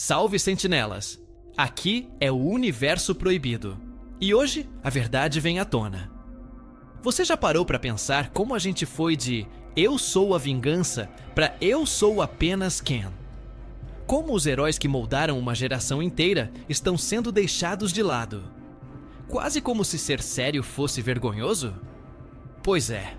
Salve, sentinelas! Aqui é o Universo Proibido. E hoje, a verdade vem à tona. Você já parou para pensar como a gente foi de "eu sou a vingança" para "eu sou apenas Ken"? Como os heróis que moldaram uma geração inteira estão sendo deixados de lado? Quase como se ser sério fosse vergonhoso? Pois é.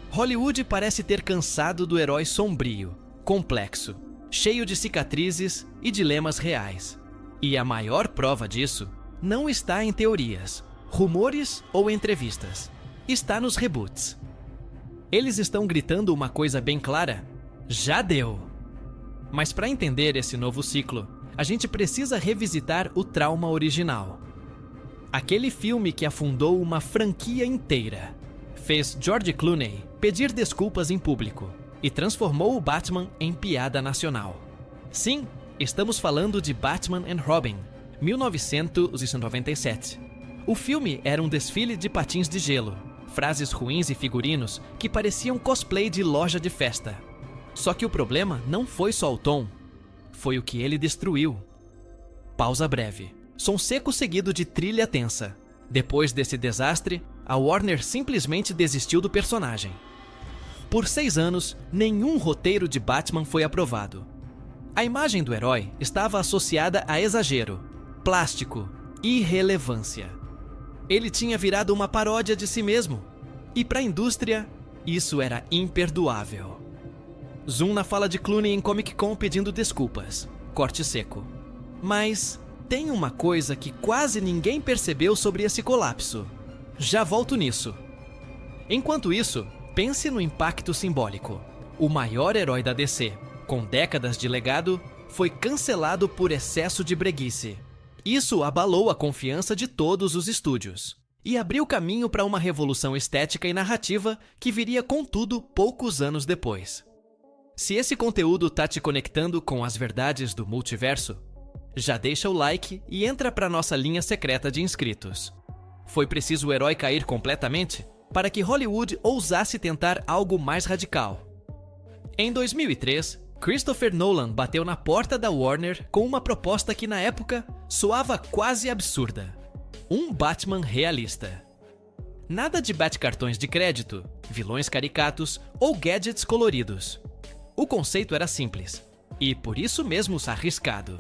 Hollywood parece ter cansado do herói sombrio, complexo, cheio de cicatrizes e dilemas reais. E a maior prova disso não está em teorias, rumores ou entrevistas. Está nos reboots. Eles estão gritando uma coisa bem clara: já deu! Mas para entender esse novo ciclo, a gente precisa revisitar o trauma original. Aquele filme que afundou uma franquia inteira, fez George Clooney pedir desculpas em público e transformou o Batman em piada nacional. Sim, estamos falando de Batman and Robin, 1997. O filme era um desfile de patins de gelo, frases ruins e figurinos que pareciam cosplay de loja de festa. Só que o problema não foi só o tom, foi o que ele destruiu. Pausa breve. Som seco seguido de trilha tensa. Depois desse desastre, a Warner simplesmente desistiu do personagem. Por 6 anos, nenhum roteiro de Batman foi aprovado. A imagem do herói estava associada a exagero, plástico, irrelevância. Ele tinha virado uma paródia de si mesmo. E para a indústria, isso era imperdoável. Zoom na fala de Clooney em Comic Con pedindo desculpas. Corte seco. Mas tem uma coisa que quase ninguém percebeu sobre esse colapso. Já volto nisso. Enquanto isso, pense no impacto simbólico. O maior herói da DC, com décadas de legado, foi cancelado por excesso de breguice. Isso abalou a confiança de todos os estúdios e abriu caminho para uma revolução estética e narrativa que viria com tudo poucos anos depois. Se esse conteúdo tá te conectando com as verdades do multiverso, já deixa o like e entra para nossa linha secreta de inscritos. Foi preciso o herói cair completamente para que Hollywood ousasse tentar algo mais radical. Em 2003, Christopher Nolan bateu na porta da Warner com uma proposta que na época soava quase absurda: um Batman realista. Nada de Batcartões de crédito, vilões caricatos ou gadgets coloridos. O conceito era simples, e por isso mesmo arriscado.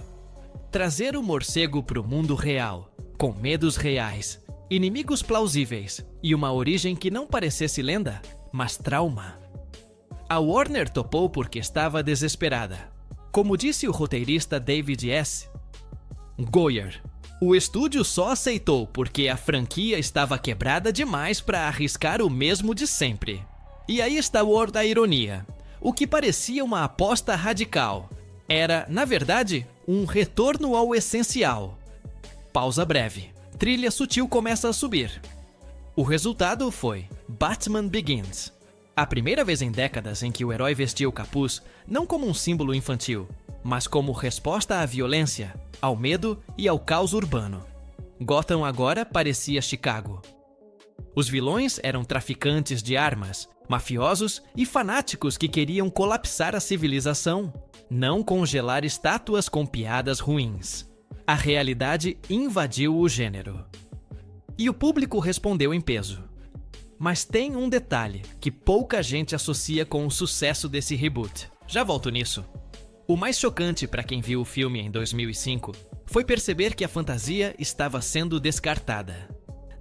Trazer o morcego para o mundo real, com medos reais, inimigos plausíveis e uma origem que não parecesse lenda, mas trauma. A Warner topou porque estava desesperada. Como disse o roteirista David S. Goyer, o estúdio só aceitou porque a franquia estava quebrada demais para arriscar o mesmo de sempre. E aí está a ironia. O que parecia uma aposta radical era, na verdade, um retorno ao essencial. Pausa breve. Trilha sutil começa a subir. O resultado foi Batman Begins. A primeira vez em décadas em que o herói vestia o capuz não como um símbolo infantil, mas como resposta à violência, ao medo e ao caos urbano. Gotham agora parecia Chicago. Os vilões eram traficantes de armas, mafiosos e fanáticos que queriam colapsar a civilização, não congelar estátuas com piadas ruins. A realidade invadiu o gênero. E o público respondeu em peso. Mas tem um detalhe que pouca gente associa com o sucesso desse reboot. Já volto nisso. O mais chocante para quem viu o filme em 2005 foi perceber que a fantasia estava sendo descartada.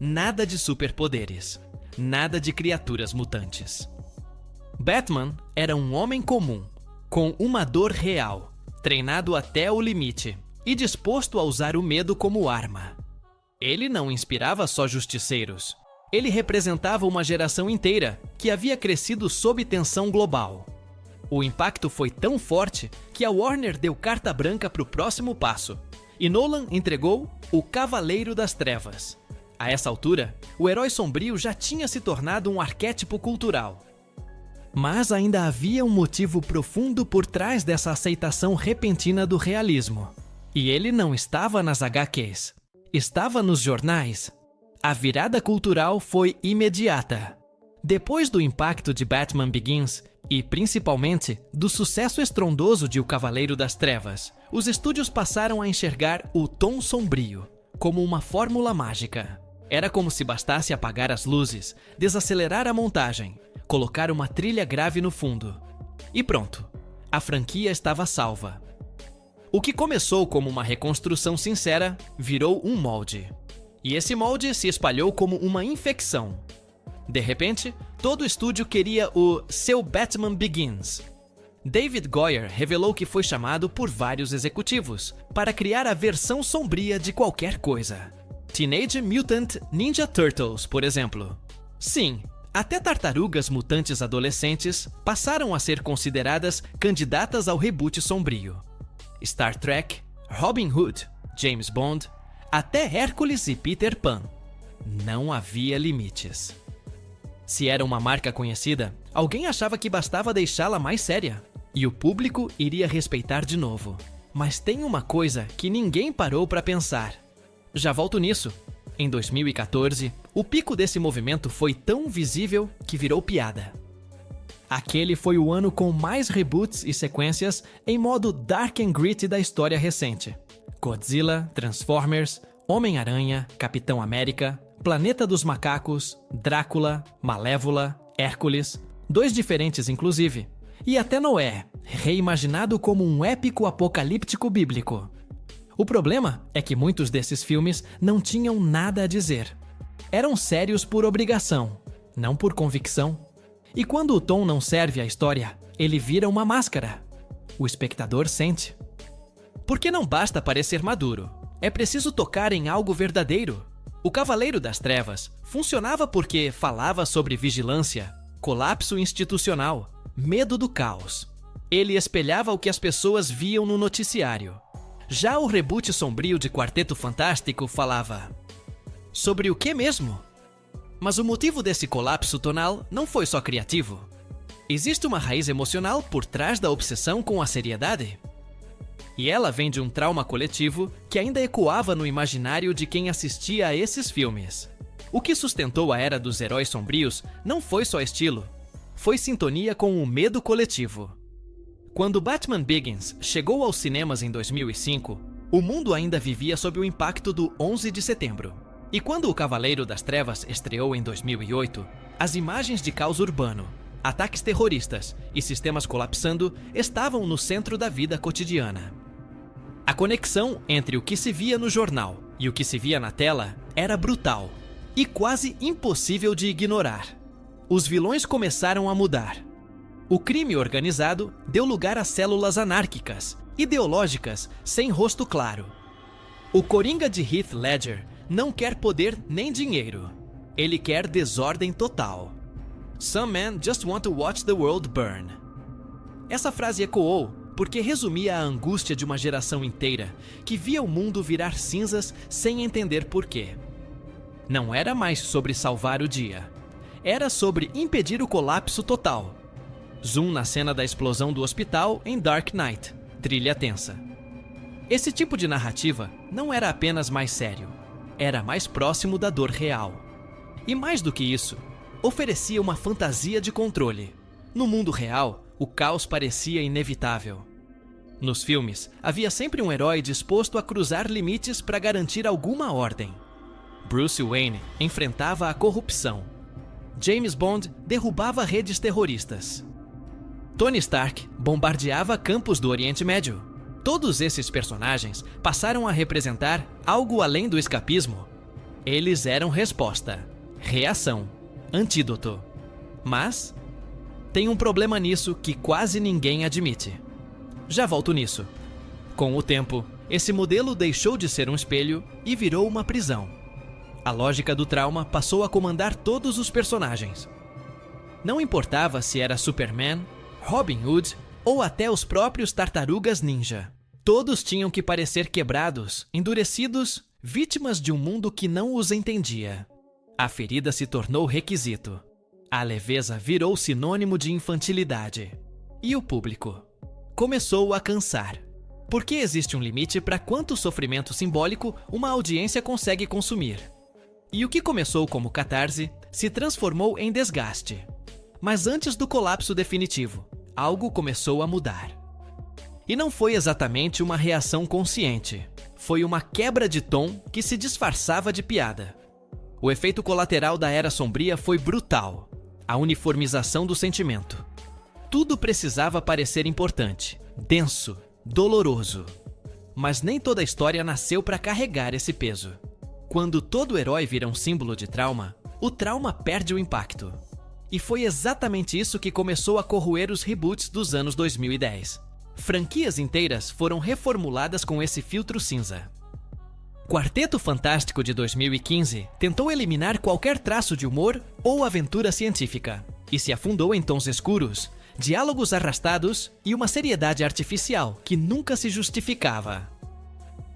Nada de superpoderes. Nada de criaturas mutantes. Batman era um homem comum, com uma dor real, treinado até o limite e disposto a usar o medo como arma. Ele não inspirava só justiceiros. Ele representava uma geração inteira que havia crescido sob tensão global. O impacto foi tão forte que a Warner deu carta branca para o próximo passo, e Nolan entregou o Cavaleiro das Trevas. A essa altura, o herói sombrio já tinha se tornado um arquétipo cultural. Mas ainda havia um motivo profundo por trás dessa aceitação repentina do realismo. E ele não estava nas HQs, estava nos jornais. A virada cultural foi imediata. Depois do impacto de Batman Begins, e principalmente do sucesso estrondoso de O Cavaleiro das Trevas, os estúdios passaram a enxergar o tom sombrio como uma fórmula mágica. Era como se bastasse apagar as luzes, desacelerar a montagem, colocar uma trilha grave no fundo. E pronto, a franquia estava salva. O que começou como uma reconstrução sincera virou um molde. E esse molde se espalhou como uma infecção. De repente, todo o estúdio queria o seu Batman Begins. David Goyer revelou que foi chamado por vários executivos para criar a versão sombria de qualquer coisa. Teenage Mutant Ninja Turtles, por exemplo. Sim, até tartarugas mutantes adolescentes passaram a ser consideradas candidatas ao reboot sombrio. Star Trek, Robin Hood, James Bond, até Hércules e Peter Pan. Não havia limites. Se era uma marca conhecida, alguém achava que bastava deixá-la mais séria, e o público iria respeitar de novo. Mas tem uma coisa que ninguém parou para pensar. Já volto nisso. Em 2014, o pico desse movimento foi tão visível que virou piada. Aquele foi o ano com mais reboots e sequências em modo dark and gritty da história recente. Godzilla, Transformers, Homem-Aranha, Capitão América, Planeta dos Macacos, Drácula, Malévola, Hércules, 2 diferentes inclusive, e até Noé, reimaginado como um épico apocalíptico bíblico. O problema é que muitos desses filmes não tinham nada a dizer. Eram sérios por obrigação, não por convicção. E quando o tom não serve à história, ele vira uma máscara. O espectador sente. Porque não basta parecer maduro, é preciso tocar em algo verdadeiro. O Cavaleiro das Trevas funcionava porque falava sobre vigilância, colapso institucional, medo do caos. Ele espelhava o que as pessoas viam no noticiário. Já o reboot sombrio de Quarteto Fantástico falava sobre o que mesmo? Mas o motivo desse colapso tonal não foi só criativo. Existe uma raiz emocional por trás da obsessão com a seriedade. E ela vem de um trauma coletivo que ainda ecoava no imaginário de quem assistia a esses filmes. O que sustentou a era dos heróis sombrios não foi só estilo, foi sintonia com o medo coletivo. Quando Batman Begins chegou aos cinemas em 2005, o mundo ainda vivia sob o impacto do 11 de setembro. E quando O Cavaleiro das Trevas estreou em 2008, as imagens de caos urbano, ataques terroristas e sistemas colapsando estavam no centro da vida cotidiana. A conexão entre o que se via no jornal e o que se via na tela era brutal e quase impossível de ignorar. Os vilões começaram a mudar. O crime organizado deu lugar a células anárquicas, ideológicas, sem rosto claro. O Coringa de Heath Ledger não quer poder nem dinheiro. Ele quer desordem total. Some men just want to watch the world burn. Essa frase ecoou porque resumia a angústia de uma geração inteira que via o mundo virar cinzas sem entender porquê. Não era mais sobre salvar o dia. Era sobre impedir o colapso total. Zoom na cena da explosão do hospital em Dark Knight, trilha tensa. Esse tipo de narrativa não era apenas mais sério, era mais próximo da dor real. E mais do que isso, oferecia uma fantasia de controle. No mundo real, o caos parecia inevitável. Nos filmes, havia sempre um herói disposto a cruzar limites para garantir alguma ordem. Bruce Wayne enfrentava a corrupção. James Bond derrubava redes terroristas. Tony Stark bombardeava campos do Oriente Médio. Todos esses personagens passaram a representar algo além do escapismo. Eles eram resposta, reação, antídoto. Mas tem um problema nisso que quase ninguém admite. Já volto nisso. Com o tempo, esse modelo deixou de ser um espelho e virou uma prisão. A lógica do trauma passou a comandar todos os personagens. Não importava se era Superman, Robin Hood ou até os próprios Tartarugas Ninja. Todos tinham que parecer quebrados, endurecidos, vítimas de um mundo que não os entendia. A ferida se tornou requisito. A leveza virou sinônimo de infantilidade. E o público começou a cansar. Porque existe um limite para quanto sofrimento simbólico uma audiência consegue consumir. E o que começou como catarse se transformou em desgaste. Mas antes do colapso definitivo, algo começou a mudar. E não foi exatamente uma reação consciente. Foi uma quebra de tom que se disfarçava de piada. O efeito colateral da Era Sombria foi brutal. A uniformização do sentimento. Tudo precisava parecer importante, denso, doloroso. Mas nem toda a história nasceu para carregar esse peso. Quando todo herói vira um símbolo de trauma, o trauma perde o impacto. E foi exatamente isso que começou a corroer os reboots dos anos 2010. Franquias inteiras foram reformuladas com esse filtro cinza. Quarteto Fantástico de 2015 tentou eliminar qualquer traço de humor ou aventura científica, e se afundou em tons escuros, diálogos arrastados e uma seriedade artificial que nunca se justificava.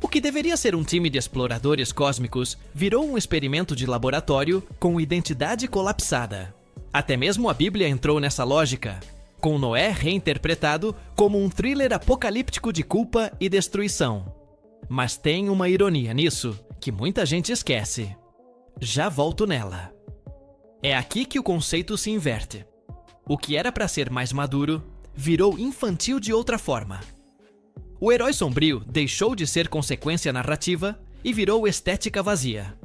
O que deveria ser um time de exploradores cósmicos virou um experimento de laboratório com identidade colapsada. Até mesmo a Bíblia entrou nessa lógica, com Noé reinterpretado como um thriller apocalíptico de culpa e destruição. Mas tem uma ironia nisso que muita gente esquece. Já volto nela. É aqui que o conceito se inverte. O que era para ser mais maduro virou infantil de outra forma. O herói sombrio deixou de ser consequência narrativa e virou estética vazia.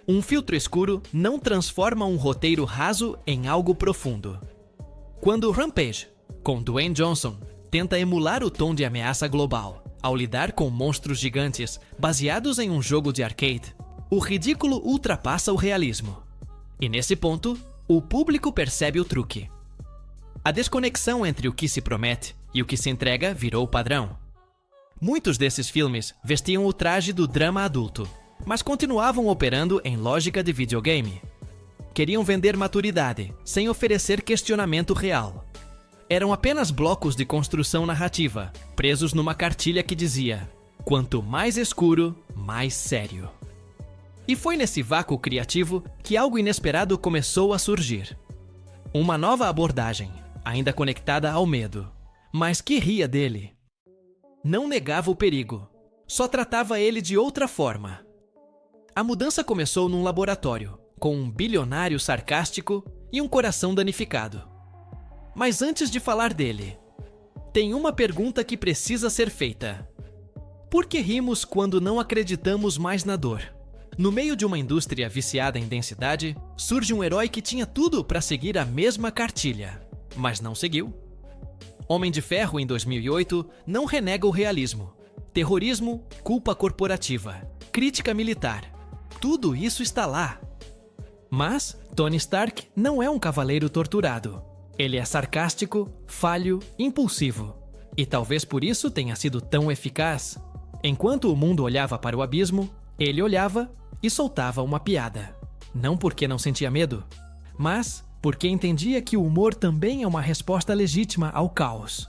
Um filtro escuro não transforma um roteiro raso em algo profundo. Quando Rampage, com Dwayne Johnson, tenta emular o tom de ameaça global ao lidar com monstros gigantes baseados em um jogo de arcade, o ridículo ultrapassa o realismo. E nesse ponto, o público percebe o truque. A desconexão entre o que se promete e o que se entrega virou padrão. Muitos desses filmes vestiam o traje do drama adulto, mas continuavam operando em lógica de videogame. Queriam vender maturidade, sem oferecer questionamento real. Eram apenas blocos de construção narrativa, presos numa cartilha que dizia: quanto mais escuro, mais sério. E foi nesse vácuo criativo que algo inesperado começou a surgir. Uma nova abordagem, ainda conectada ao medo, mas que ria dele. Não negava o perigo, só tratava ele de outra forma. A mudança começou num laboratório, com um bilionário sarcástico e um coração danificado. Mas antes de falar dele, tem uma pergunta que precisa ser feita. Por que rimos quando não acreditamos mais na dor? No meio de uma indústria viciada em densidade, surge um herói que tinha tudo para seguir a mesma cartilha, mas não seguiu. Homem de Ferro, em 2008, não renega o realismo. Terrorismo, culpa corporativa, crítica militar. Tudo isso está lá. Mas Tony Stark não é um cavaleiro torturado. Ele é sarcástico, falho, impulsivo. E talvez por isso tenha sido tão eficaz. Enquanto o mundo olhava para o abismo, ele olhava e soltava uma piada. Não porque não sentia medo, mas porque entendia que o humor também é uma resposta legítima ao caos.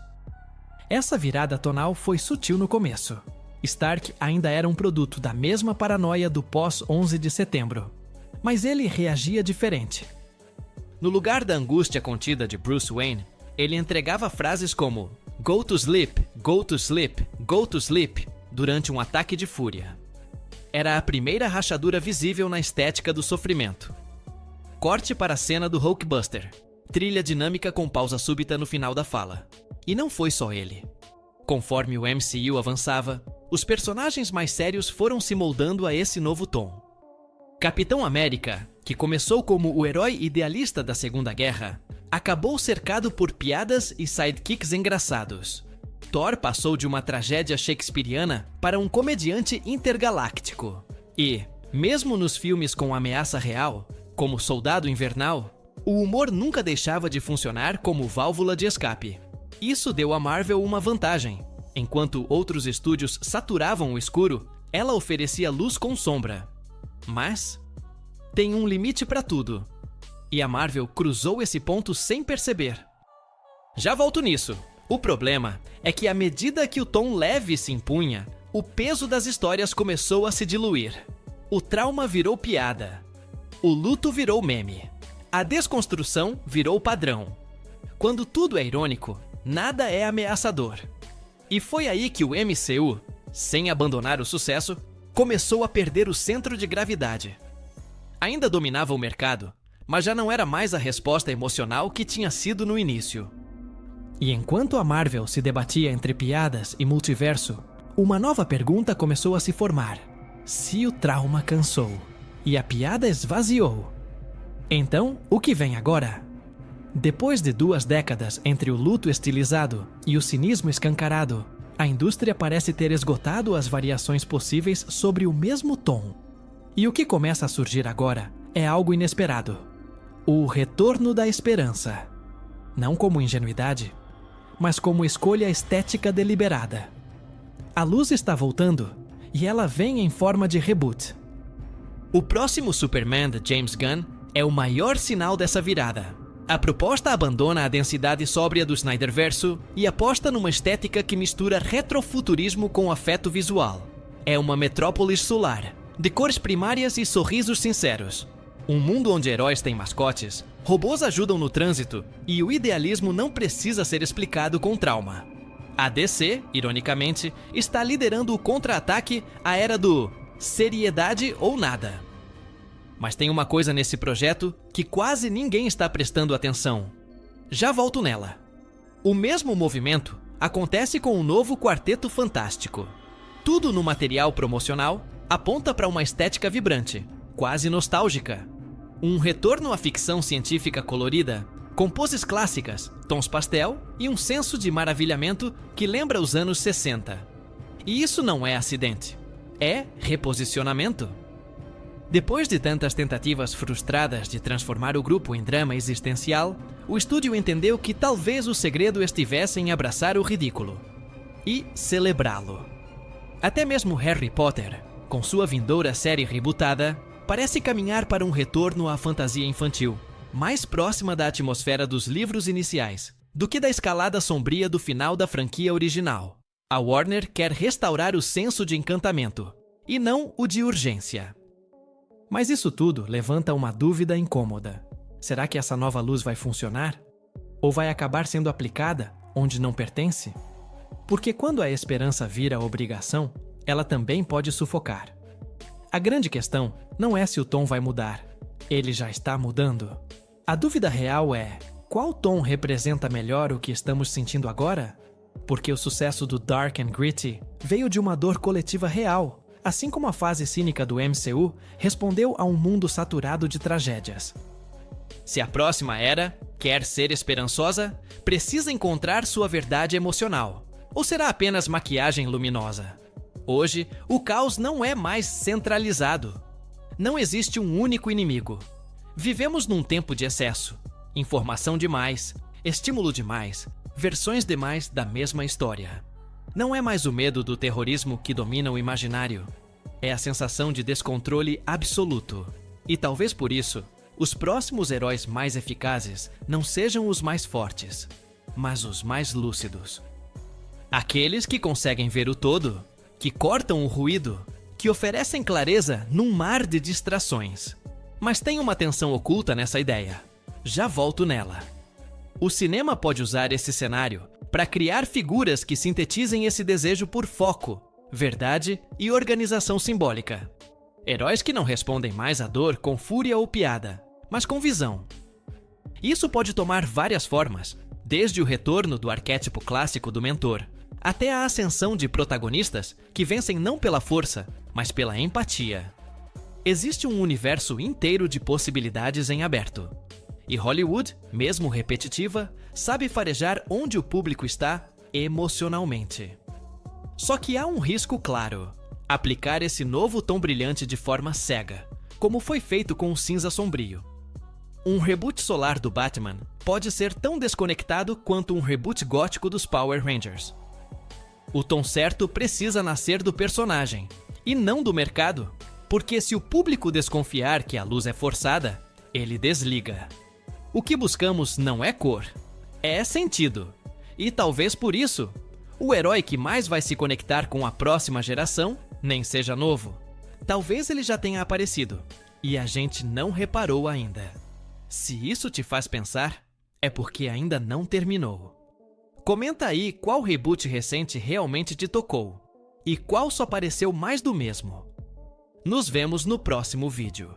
Essa virada tonal foi sutil no começo. Stark ainda era um produto da mesma paranoia do pós-11 de setembro. Mas ele reagia diferente. No lugar da angústia contida de Bruce Wayne, ele entregava frases como "Go to sleep, go to sleep, go to sleep" durante um ataque de fúria. Era a primeira rachadura visível na estética do sofrimento. Corte para a cena do Hulkbuster. Trilha dinâmica com pausa súbita no final da fala. E não foi só ele. Conforme o MCU avançava, os personagens mais sérios foram se moldando a esse novo tom. Capitão América, que começou como o herói idealista da Segunda Guerra, acabou cercado por piadas e sidekicks engraçados. Thor passou de uma tragédia shakespeariana para um comediante intergaláctico. E, mesmo nos filmes com ameaça real, como Soldado Invernal, o humor nunca deixava de funcionar como válvula de escape. Isso deu à Marvel uma vantagem. Enquanto outros estúdios saturavam o escuro, ela oferecia luz com sombra. Mas tem um limite para tudo. E a Marvel cruzou esse ponto sem perceber. Já volto nisso. O problema é que à medida que o tom leve se impunha, o peso das histórias começou a se diluir. O trauma virou piada. O luto virou meme. A desconstrução virou padrão. Quando tudo é irônico, nada é ameaçador. E foi aí que o MCU, sem abandonar o sucesso, começou a perder o centro de gravidade. Ainda dominava o mercado, mas já não era mais a resposta emocional que tinha sido no início. E enquanto a Marvel se debatia entre piadas e multiverso, uma nova pergunta começou a se formar. Se o trauma cansou e a piada esvaziou, então o que vem agora? Depois de 2 décadas entre o luto estilizado e o cinismo escancarado, a indústria parece ter esgotado as variações possíveis sobre o mesmo tom. E o que começa a surgir agora é algo inesperado. O retorno da esperança. Não como ingenuidade, mas como escolha estética deliberada. A luz está voltando e ela vem em forma de reboot. O próximo Superman de James Gunn é o maior sinal dessa virada. A proposta abandona a densidade sóbria do Snyderverso e aposta numa estética que mistura retrofuturismo com afeto visual. É uma metrópolis solar, de cores primárias e sorrisos sinceros. Um mundo onde heróis têm mascotes, robôs ajudam no trânsito e o idealismo não precisa ser explicado com trauma. A DC, ironicamente, está liderando o contra-ataque à era do seriedade ou nada. Mas tem uma coisa nesse projeto que quase ninguém está prestando atenção. Já volto nela. O mesmo movimento acontece com o novo Quarteto Fantástico. Tudo no material promocional aponta para uma estética vibrante, quase nostálgica. Um retorno à ficção científica colorida, com poses clássicas, tons pastel e um senso de maravilhamento que lembra os anos 60. E isso não é acidente, é reposicionamento. Depois de tantas tentativas frustradas de transformar o grupo em drama existencial, o estúdio entendeu que talvez o segredo estivesse em abraçar o ridículo e celebrá-lo. Até mesmo Harry Potter, com sua vindoura série rebootada, parece caminhar para um retorno à fantasia infantil, mais próxima da atmosfera dos livros iniciais do que da escalada sombria do final da franquia original. A Warner quer restaurar o senso de encantamento, e não o de urgência. Mas isso tudo levanta uma dúvida incômoda. Será que essa nova luz vai funcionar? Ou vai acabar sendo aplicada onde não pertence? Porque quando a esperança vira obrigação, ela também pode sufocar. A grande questão não é se o tom vai mudar. Ele já está mudando. A dúvida real é: qual tom representa melhor o que estamos sentindo agora? Porque o sucesso do Dark and Gritty veio de uma dor coletiva real, assim como a fase cínica do MCU respondeu a um mundo saturado de tragédias. Se a próxima era quer ser esperançosa, precisa encontrar sua verdade emocional. Ou será apenas maquiagem luminosa? Hoje, o caos não é mais centralizado. Não existe um único inimigo. Vivemos num tempo de excesso. Informação demais, estímulo demais, versões demais da mesma história. Não é mais o medo do terrorismo que domina o imaginário. É a sensação de descontrole absoluto. E talvez por isso, os próximos heróis mais eficazes não sejam os mais fortes, mas os mais lúcidos. Aqueles que conseguem ver o todo, que cortam o ruído, que oferecem clareza num mar de distrações. Mas tem uma tensão oculta nessa ideia. Já volto nela. O cinema pode usar esse cenário para criar figuras que sintetizem esse desejo por foco, verdade e organização simbólica. Heróis que não respondem mais à dor com fúria ou piada, mas com visão. Isso pode tomar várias formas, desde o retorno do arquétipo clássico do mentor, até a ascensão de protagonistas que vencem não pela força, mas pela empatia. Existe um universo inteiro de possibilidades em aberto. E Hollywood, mesmo repetitiva, sabe farejar onde o público está emocionalmente. Só que há um risco claro: aplicar esse novo tom brilhante de forma cega, como foi feito com o cinza sombrio. Um reboot solar do Batman pode ser tão desconectado quanto um reboot gótico dos Power Rangers. O tom certo precisa nascer do personagem, e não do mercado, porque se o público desconfiar que a luz é forçada, ele desliga. O que buscamos não é cor, é sentido. E talvez por isso, o herói que mais vai se conectar com a próxima geração nem seja novo. Talvez ele já tenha aparecido, e a gente não reparou ainda. Se isso te faz pensar, é porque ainda não terminou. Comenta aí qual reboot recente realmente te tocou, e qual só pareceu mais do mesmo. Nos vemos no próximo vídeo.